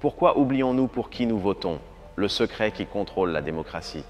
Pourquoi oublions-nous pour qui nous votons? Le secret qui contrôle la démocratie.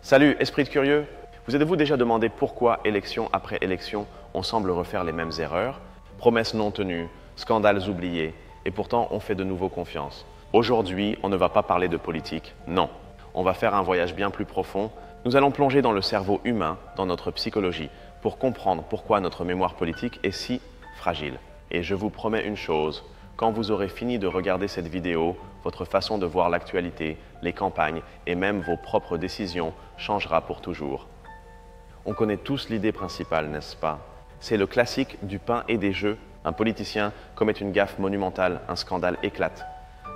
Salut, esprit de curieux! Vous êtes-vous déjà demandé pourquoi, élection après élection, on semble refaire les mêmes erreurs? Promesses non tenues, scandales oubliés, et pourtant on fait de nouveau confiance. Aujourd'hui, on ne va pas parler de politique, non. On va faire un voyage bien plus profond. Nous allons plonger dans le cerveau humain, dans notre psychologie, pour comprendre pourquoi notre mémoire politique est si fragile. Et je vous promets une chose, quand vous aurez fini de regarder cette vidéo, votre façon de voir l'actualité, les campagnes et même vos propres décisions changera pour toujours. On connaît tous l'idée principale, n'est-ce pas? C'est le classique du pain et des jeux. Un politicien commet une gaffe monumentale, un scandale éclate.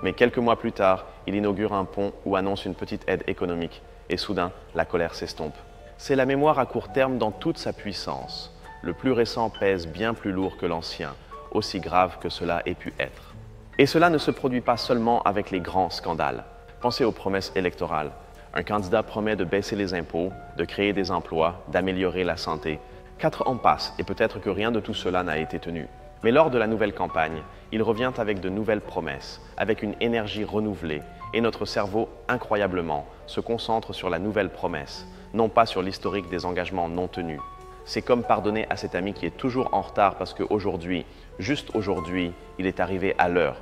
Mais quelques mois plus tard, il inaugure un pont ou annonce une petite aide économique. Et soudain, la colère s'estompe. C'est la mémoire à court terme dans toute sa puissance. Le plus récent pèse bien plus lourd que l'ancien, aussi grave que cela ait pu être. Et cela ne se produit pas seulement avec les grands scandales. Pensez aux promesses électorales. Un candidat promet de baisser les impôts, de créer des emplois, d'améliorer la santé. 4 ans passent et peut-être que rien de tout cela n'a été tenu. Mais lors de la nouvelle campagne, il revient avec de nouvelles promesses, avec une énergie renouvelée, et notre cerveau, incroyablement, se concentre sur la nouvelle promesse, non pas sur l'historique des engagements non tenus. C'est comme pardonner à cet ami qui est toujours en retard parce qu'aujourd'hui, juste aujourd'hui, il est arrivé à l'heure.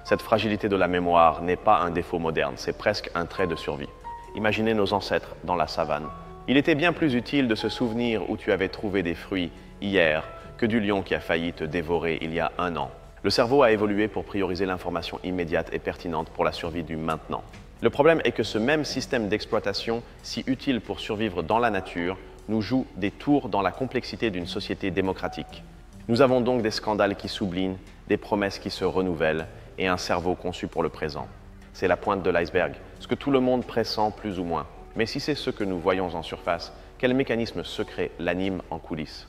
Cette fragilité de la mémoire n'est pas un défaut moderne, c'est presque un trait de survie. Imaginez nos ancêtres dans la savane. Il était bien plus utile de se souvenir où tu avais trouvé des fruits hier que du lion qui a failli te dévorer il y a 1 an. Le cerveau a évolué pour prioriser l'information immédiate et pertinente pour la survie du maintenant. Le problème est que ce même système d'exploitation, si utile pour survivre dans la nature, nous joue des tours dans la complexité d'une société démocratique. Nous avons donc des scandales qui s'oublient, des promesses qui se renouvellent et un cerveau conçu pour le présent. C'est la pointe de l'iceberg, ce que tout le monde pressent plus ou moins. Mais si c'est ce que nous voyons en surface, quel mécanisme secret l'anime en coulisses?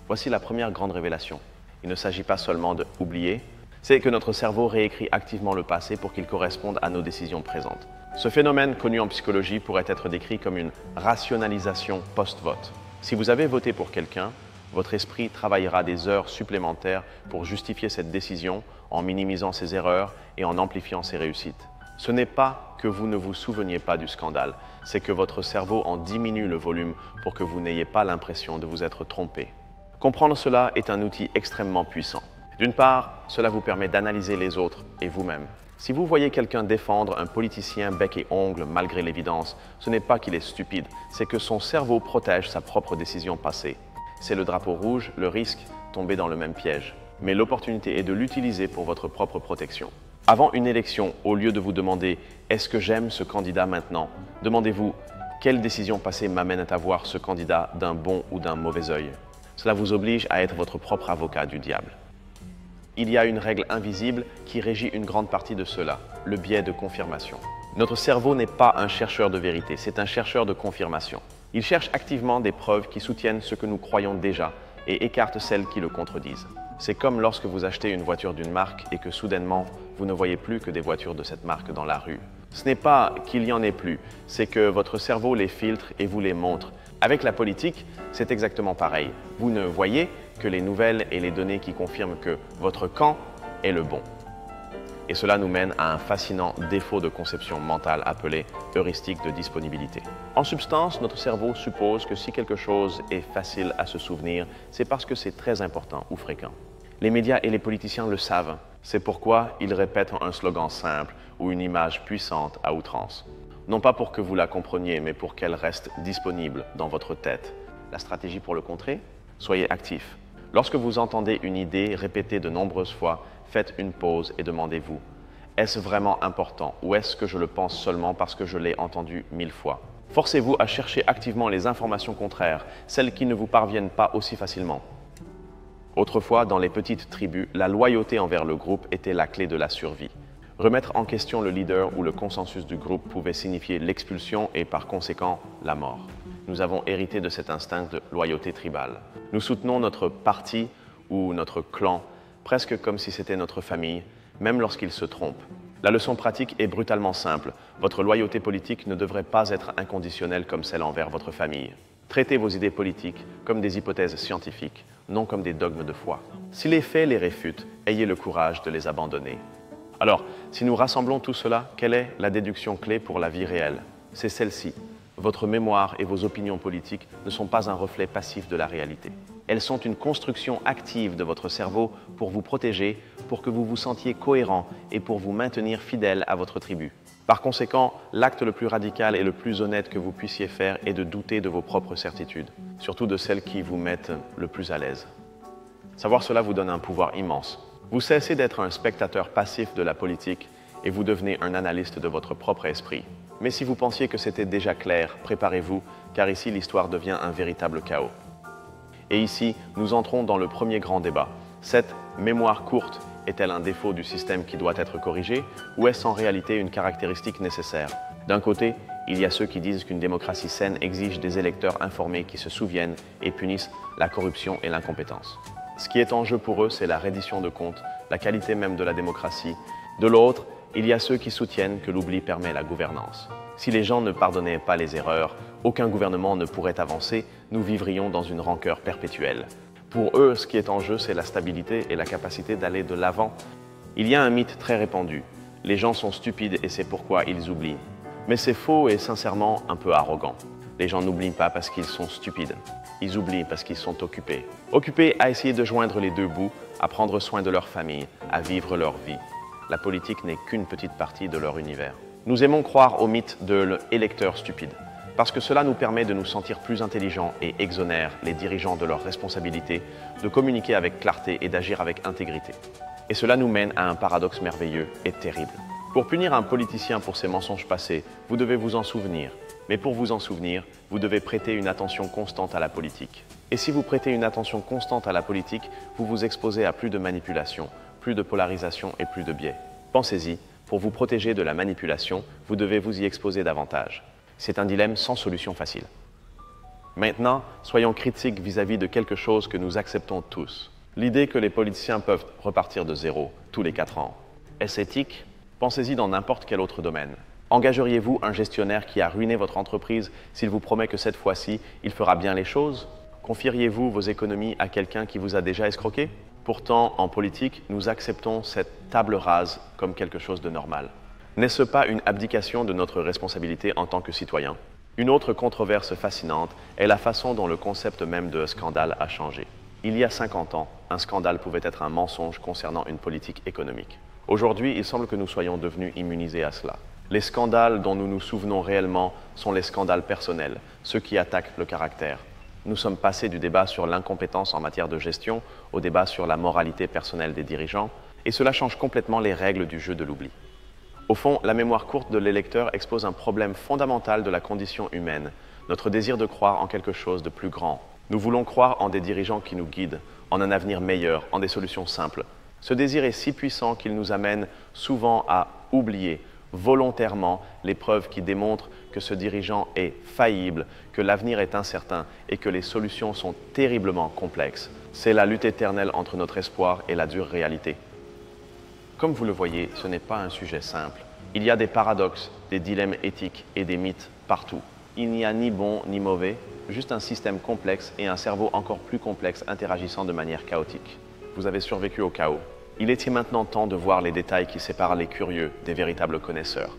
Voici la première grande révélation. Il ne s'agit pas seulement d'oublier, c'est que notre cerveau réécrit activement le passé pour qu'il corresponde à nos décisions présentes. Ce phénomène, connu en psychologie, pourrait être décrit comme une rationalisation post-vote. Si vous avez voté pour quelqu'un, votre esprit travaillera des heures supplémentaires pour justifier cette décision en minimisant ses erreurs et en amplifiant ses réussites. Ce n'est pas que vous ne vous souveniez pas du scandale, c'est que votre cerveau en diminue le volume pour que vous n'ayez pas l'impression de vous être trompé. Comprendre cela est un outil extrêmement puissant. D'une part, cela vous permet d'analyser les autres et vous-même. Si vous voyez quelqu'un défendre un politicien bec et ongles malgré l'évidence, ce n'est pas qu'il est stupide, c'est que son cerveau protège sa propre décision passée. C'est le drapeau rouge, le risque, tomber dans le même piège. Mais l'opportunité est de l'utiliser pour votre propre protection. Avant une élection, au lieu de vous demander « Est-ce que j'aime ce candidat maintenant ?», demandez-vous « Quelle décision passée m'amène à voir ce candidat d'un bon ou d'un mauvais œil ?» Cela vous oblige à être votre propre avocat du diable. Il y a une règle invisible qui régit une grande partie de cela, le biais de confirmation. Notre cerveau n'est pas un chercheur de vérité, c'est un chercheur de confirmation. Il cherche activement des preuves qui soutiennent ce que nous croyons déjà et écarte celles qui le contredisent. C'est comme lorsque vous achetez une voiture d'une marque et que soudainement, vous ne voyez plus que des voitures de cette marque dans la rue. Ce n'est pas qu'il y en ait plus, c'est que votre cerveau les filtre et vous les montre. Avec la politique, c'est exactement pareil. Vous ne voyez que les nouvelles et les données qui confirment que votre camp est le bon. Et cela nous mène à un fascinant défaut de conception mentale appelé heuristique de disponibilité. En substance, notre cerveau suppose que si quelque chose est facile à se souvenir, c'est parce que c'est très important ou fréquent. Les médias et les politiciens le savent. C'est pourquoi ils répètent un slogan simple ou une image puissante à outrance. Non pas pour que vous la compreniez, mais pour qu'elle reste disponible dans votre tête. La stratégie pour le contrer? Soyez actif. Lorsque vous entendez une idée répétée de nombreuses fois, faites une pause et demandez-vous « Est-ce vraiment important ou est-ce que je le pense seulement parce que je l'ai entendu 1000 fois ?» Forcez-vous à chercher activement les informations contraires, celles qui ne vous parviennent pas aussi facilement. Autrefois, dans les petites tribus, la loyauté envers le groupe était la clé de la survie. Remettre en question le leader ou le consensus du groupe pouvait signifier l'expulsion et par conséquent la mort. Nous avons hérité de cet instinct de loyauté tribale. Nous soutenons notre parti ou notre clan presque comme si c'était notre famille, même lorsqu'ils se trompent. La leçon pratique est brutalement simple. Votre loyauté politique ne devrait pas être inconditionnelle comme celle envers votre famille. Traitez vos idées politiques comme des hypothèses scientifiques, non comme des dogmes de foi. Si les faits les réfutent, ayez le courage de les abandonner. Alors, si nous rassemblons tout cela, quelle est la déduction clé pour la vie réelle? C'est celle-ci. Votre mémoire et vos opinions politiques ne sont pas un reflet passif de la réalité. Elles sont une construction active de votre cerveau pour vous protéger, pour que vous vous sentiez cohérent et pour vous maintenir fidèle à votre tribu. Par conséquent, l'acte le plus radical et le plus honnête que vous puissiez faire est de douter de vos propres certitudes, surtout de celles qui vous mettent le plus à l'aise. Savoir cela vous donne un pouvoir immense. Vous cessez d'être un spectateur passif de la politique et vous devenez un analyste de votre propre esprit. Mais si vous pensiez que c'était déjà clair, préparez-vous, car ici l'histoire devient un véritable chaos. Et ici, nous entrons dans le premier grand débat. Cette mémoire courte est-elle un défaut du système qui doit être corrigé, ou est-ce en réalité une caractéristique nécessaire? D'un côté, il y a ceux qui disent qu'une démocratie saine exige des électeurs informés qui se souviennent et punissent la corruption et l'incompétence. Ce qui est en jeu pour eux, c'est la reddition de comptes, la qualité même de la démocratie. De l'autre, il y a ceux qui soutiennent que l'oubli permet la gouvernance. Si les gens ne pardonnaient pas les erreurs, aucun gouvernement ne pourrait avancer, nous vivrions dans une rancœur perpétuelle. Pour eux, ce qui est en jeu, c'est la stabilité et la capacité d'aller de l'avant. Il y a un mythe très répandu. Les gens sont stupides et c'est pourquoi ils oublient. Mais c'est faux et sincèrement un peu arrogant. Les gens n'oublient pas parce qu'ils sont stupides. Ils oublient parce qu'ils sont occupés. Occupés à essayer de joindre les deux bouts, à prendre soin de leur famille, à vivre leur vie. La politique n'est qu'une petite partie de leur univers. Nous aimons croire au mythe de l'électeur stupide, parce que cela nous permet de nous sentir plus intelligents et exonère les dirigeants de leurs responsabilités, de communiquer avec clarté et d'agir avec intégrité. Et cela nous mène à un paradoxe merveilleux et terrible. Pour punir un politicien pour ses mensonges passés, vous devez vous en souvenir. Mais pour vous en souvenir, vous devez prêter une attention constante à la politique. Et si vous prêtez une attention constante à la politique, vous vous exposez à plus de manipulation, plus de polarisation et plus de biais. Pensez-y, pour vous protéger de la manipulation, vous devez vous y exposer davantage. C'est un dilemme sans solution facile. Maintenant, soyons critiques vis-à-vis de quelque chose que nous acceptons tous. L'idée que les politiciens peuvent repartir de zéro tous les 4 ans. Est-ce éthique? Pensez-y dans n'importe quel autre domaine. Engageriez-vous un gestionnaire qui a ruiné votre entreprise s'il vous promet que cette fois-ci, il fera bien les choses? Confieriez-vous vos économies à quelqu'un qui vous a déjà escroqué? Pourtant, en politique, nous acceptons cette table rase comme quelque chose de normal. N'est-ce pas une abdication de notre responsabilité en tant que citoyen? Une autre controverse fascinante est la façon dont le concept même de scandale a changé. Il y a 50 ans, un scandale pouvait être un mensonge concernant une politique économique. Aujourd'hui, il semble que nous soyons devenus immunisés à cela. Les scandales dont nous nous souvenons réellement sont les scandales personnels, ceux qui attaquent le caractère. Nous sommes passés du débat sur l'incompétence en matière de gestion au débat sur la moralité personnelle des dirigeants, et cela change complètement les règles du jeu de l'oubli. Au fond, la mémoire courte de l'électeur expose un problème fondamental de la condition humaine, notre désir de croire en quelque chose de plus grand. Nous voulons croire en des dirigeants qui nous guident, en un avenir meilleur, en des solutions simples. Ce désir est si puissant qu'il nous amène souvent à oublier volontairement les preuves qui démontrent que ce dirigeant est faillible, que l'avenir est incertain et que les solutions sont terriblement complexes. C'est la lutte éternelle entre notre espoir et la dure réalité. Comme vous le voyez, ce n'est pas un sujet simple. Il y a des paradoxes, des dilemmes éthiques et des mythes partout. Il n'y a ni bon ni mauvais, juste un système complexe et un cerveau encore plus complexe interagissant de manière chaotique. Vous avez survécu au chaos. Il était maintenant temps de voir les détails qui séparent les curieux des véritables connaisseurs.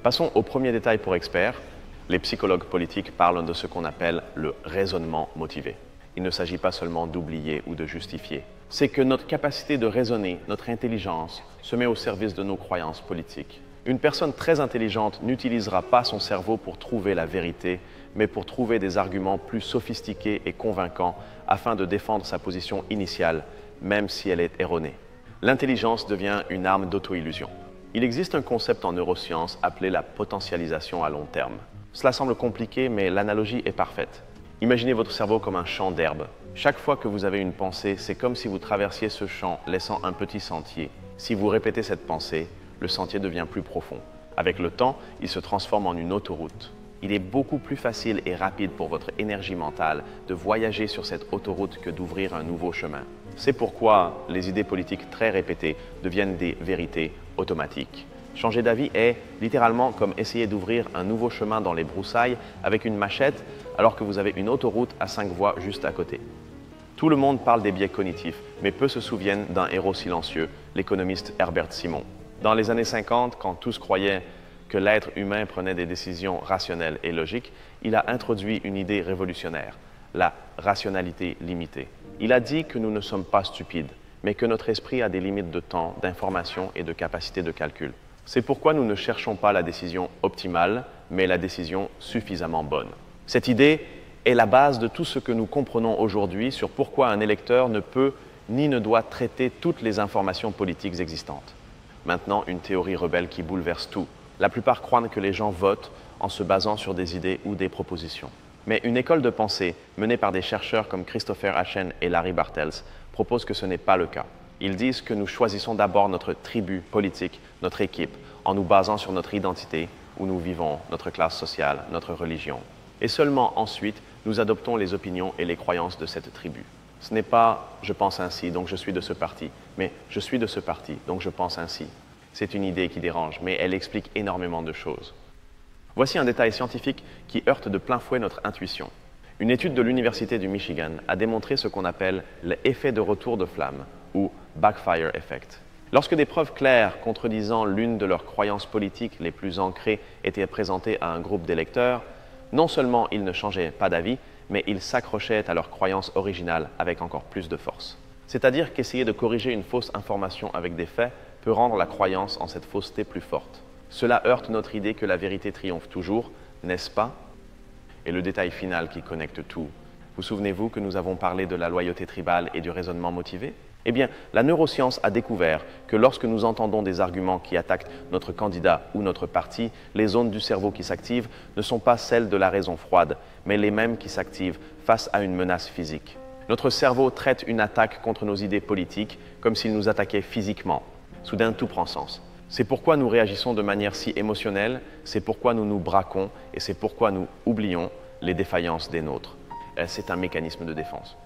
Passons au premier détail pour experts. Les psychologues politiques parlent de ce qu'on appelle le raisonnement motivé. Il ne s'agit pas seulement d'oublier ou de justifier. C'est que notre capacité de raisonner, notre intelligence, se met au service de nos croyances politiques. Une personne très intelligente n'utilisera pas son cerveau pour trouver la vérité, mais pour trouver des arguments plus sophistiqués et convaincants afin de défendre sa position initiale, même si elle est erronée. L'intelligence devient une arme d'auto-illusion. Il existe un concept en neurosciences appelé la potentialisation à long terme. Cela semble compliqué, mais l'analogie est parfaite. Imaginez votre cerveau comme un champ d'herbe. Chaque fois que vous avez une pensée, c'est comme si vous traversiez ce champ, laissant un petit sentier. Si vous répétez cette pensée, le sentier devient plus profond. Avec le temps, il se transforme en une autoroute. Il est beaucoup plus facile et rapide pour votre énergie mentale de voyager sur cette autoroute que d'ouvrir un nouveau chemin. C'est pourquoi les idées politiques très répétées deviennent des vérités automatiques. Changer d'avis est littéralement comme essayer d'ouvrir un nouveau chemin dans les broussailles avec une machette alors que vous avez une autoroute à 5 voies juste à côté. Tout le monde parle des biais cognitifs, mais peu se souviennent d'un héros silencieux, l'économiste Herbert Simon. Dans les années 50, quand tous croyaient que l'être humain prenait des décisions rationnelles et logiques, il a introduit une idée révolutionnaire, la rationalité limitée. Il a dit que nous ne sommes pas stupides, mais que notre esprit a des limites de temps, d'information et de capacité de calcul. C'est pourquoi nous ne cherchons pas la décision optimale, mais la décision suffisamment bonne. Cette idée est la base de tout ce que nous comprenons aujourd'hui sur pourquoi un électeur ne peut ni ne doit traiter toutes les informations politiques existantes. Maintenant, une théorie rebelle qui bouleverse tout. La plupart croient que les gens votent en se basant sur des idées ou des propositions. Mais une école de pensée menée par des chercheurs comme Christopher Hitchens et Larry Bartels propose que ce n'est pas le cas. Ils disent que nous choisissons d'abord notre tribu politique, notre équipe, en nous basant sur notre identité, où nous vivons, notre classe sociale, notre religion. Et seulement ensuite, nous adoptons les opinions et les croyances de cette tribu. Ce n'est pas « je pense ainsi, donc je suis de ce parti », mais « je suis de ce parti, donc je pense ainsi ». C'est une idée qui dérange, mais elle explique énormément de choses. Voici un détail scientifique qui heurte de plein fouet notre intuition. Une étude de l'Université du Michigan a démontré ce qu'on appelle l'effet de retour de flamme, ou backfire effect. Lorsque des preuves claires contredisant l'une de leurs croyances politiques les plus ancrées étaient présentées à un groupe d'électeurs, non seulement ils ne changeaient pas d'avis, mais ils s'accrochaient à leur croyance originale avec encore plus de force. C'est-à-dire qu'essayer de corriger une fausse information avec des faits peut rendre la croyance en cette fausseté plus forte. Cela heurte notre idée que la vérité triomphe toujours, n'est-ce pas? Et le détail final qui connecte tout. Vous souvenez-vous que nous avons parlé de la loyauté tribale et du raisonnement motivé? Eh bien, la neuroscience a découvert que lorsque nous entendons des arguments qui attaquent notre candidat ou notre parti, les zones du cerveau qui s'activent ne sont pas celles de la raison froide, mais les mêmes qui s'activent face à une menace physique. Notre cerveau traite une attaque contre nos idées politiques comme s'il nous attaquait physiquement. Soudain, tout prend sens. C'est pourquoi nous réagissons de manière si émotionnelle, c'est pourquoi nous nous braquons et c'est pourquoi nous oublions les défaillances des nôtres. C'est un mécanisme de défense.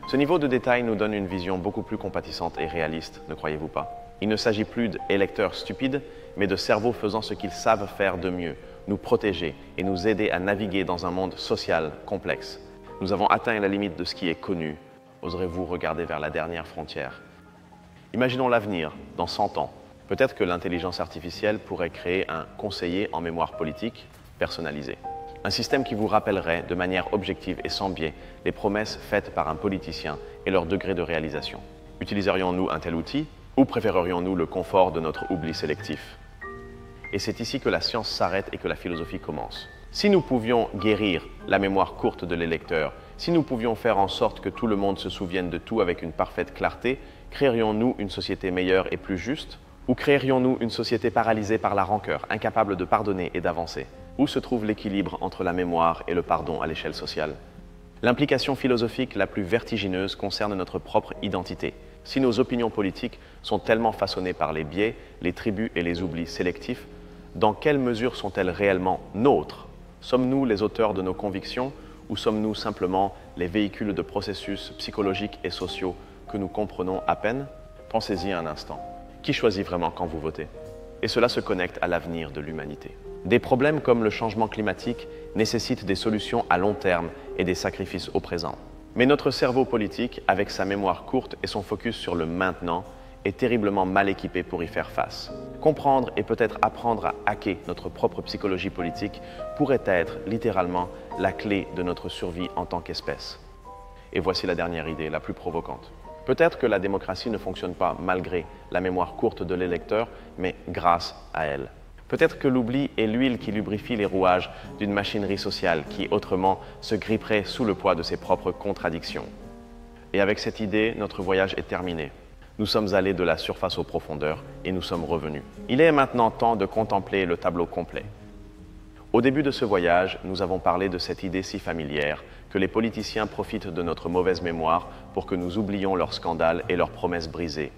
Ce niveau de détail nous donne une vision beaucoup plus compatissante et réaliste, ne croyez-vous pas? Il ne s'agit plus d'électeurs stupides, mais de cerveaux faisant ce qu'ils savent faire de mieux, nous protéger et nous aider à naviguer dans un monde social complexe. Nous avons atteint la limite de ce qui est connu. Oserez-vous regarder vers la dernière frontière? Imaginons l'avenir, dans 100 ans. Peut-être que l'intelligence artificielle pourrait créer un conseiller en mémoire politique personnalisé. Un système qui vous rappellerait de manière objective et sans biais les promesses faites par un politicien et leur degré de réalisation. Utiliserions-nous un tel outil ou préférerions-nous le confort de notre oubli sélectif? Et c'est ici que la science s'arrête et que la philosophie commence. Si nous pouvions guérir la mémoire courte de l'électeur, si nous pouvions faire en sorte que tout le monde se souvienne de tout avec une parfaite clarté, créerions-nous une société meilleure et plus juste? Ou créerions-nous une société paralysée par la rancœur, incapable de pardonner et d'avancer? Où se trouve l'équilibre entre la mémoire et le pardon à l'échelle sociale? L'implication philosophique la plus vertigineuse concerne notre propre identité. Si nos opinions politiques sont tellement façonnées par les biais, les tribus et les oublis sélectifs, dans quelle mesure sont-elles réellement nôtres? Sommes-nous les auteurs de nos convictions ou sommes-nous simplement les véhicules de processus psychologiques et sociaux que nous comprenons à peine? Pensez-y un instant. Qui choisit vraiment quand vous votez? Et cela se connecte à l'avenir de l'humanité. Des problèmes comme le changement climatique nécessitent des solutions à long terme et des sacrifices au présent. Mais notre cerveau politique, avec sa mémoire courte et son focus sur le maintenant, est terriblement mal équipé pour y faire face. Comprendre et peut-être apprendre à hacker notre propre psychologie politique pourrait être littéralement la clé de notre survie en tant qu'espèce. Et voici la dernière idée, la plus provocante. Peut-être que la démocratie ne fonctionne pas malgré la mémoire courte de l'électeur, mais grâce à elle. Peut-être que l'oubli est l'huile qui lubrifie les rouages d'une machinerie sociale qui, autrement, se gripperait sous le poids de ses propres contradictions. Et avec cette idée, notre voyage est terminé. Nous sommes allés de la surface aux profondeurs et nous sommes revenus. Il est maintenant temps de contempler le tableau complet. Au début de ce voyage, nous avons parlé de cette idée si familière que les politiciens profitent de notre mauvaise mémoire pour que nous oublions leurs scandales et leurs promesses brisées.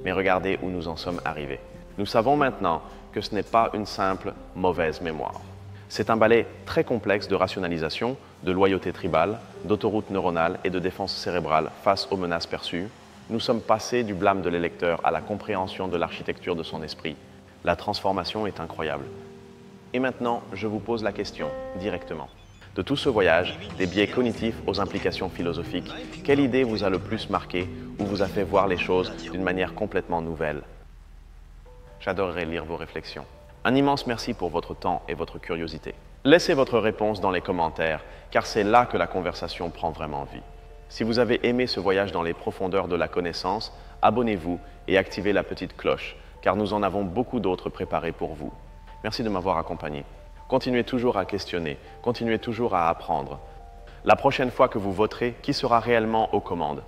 Mais regardez où nous en sommes arrivés. Nous savons maintenant que ce n'est pas une simple mauvaise mémoire. C'est un balai très complexe de rationalisation, de loyauté tribale, d'autoroute neuronale et de défense cérébrale face aux menaces perçues. Nous sommes passés du blâme de l'électeur à la compréhension de l'architecture de son esprit. La transformation est incroyable. Et maintenant, je vous pose la question directement. De tout ce voyage, des biais cognitifs aux implications philosophiques, quelle idée vous a le plus marqué ou vous a fait voir les choses d'une manière complètement nouvelle? J'adorerais lire vos réflexions. Un immense merci pour votre temps et votre curiosité. Laissez votre réponse dans les commentaires, car c'est là que la conversation prend vraiment vie. Si vous avez aimé ce voyage dans les profondeurs de la connaissance, abonnez-vous et activez la petite cloche, car nous en avons beaucoup d'autres préparés pour vous. Merci de m'avoir accompagné. Continuez toujours à questionner, continuez toujours à apprendre. La prochaine fois que vous voterez, qui sera réellement aux commandes?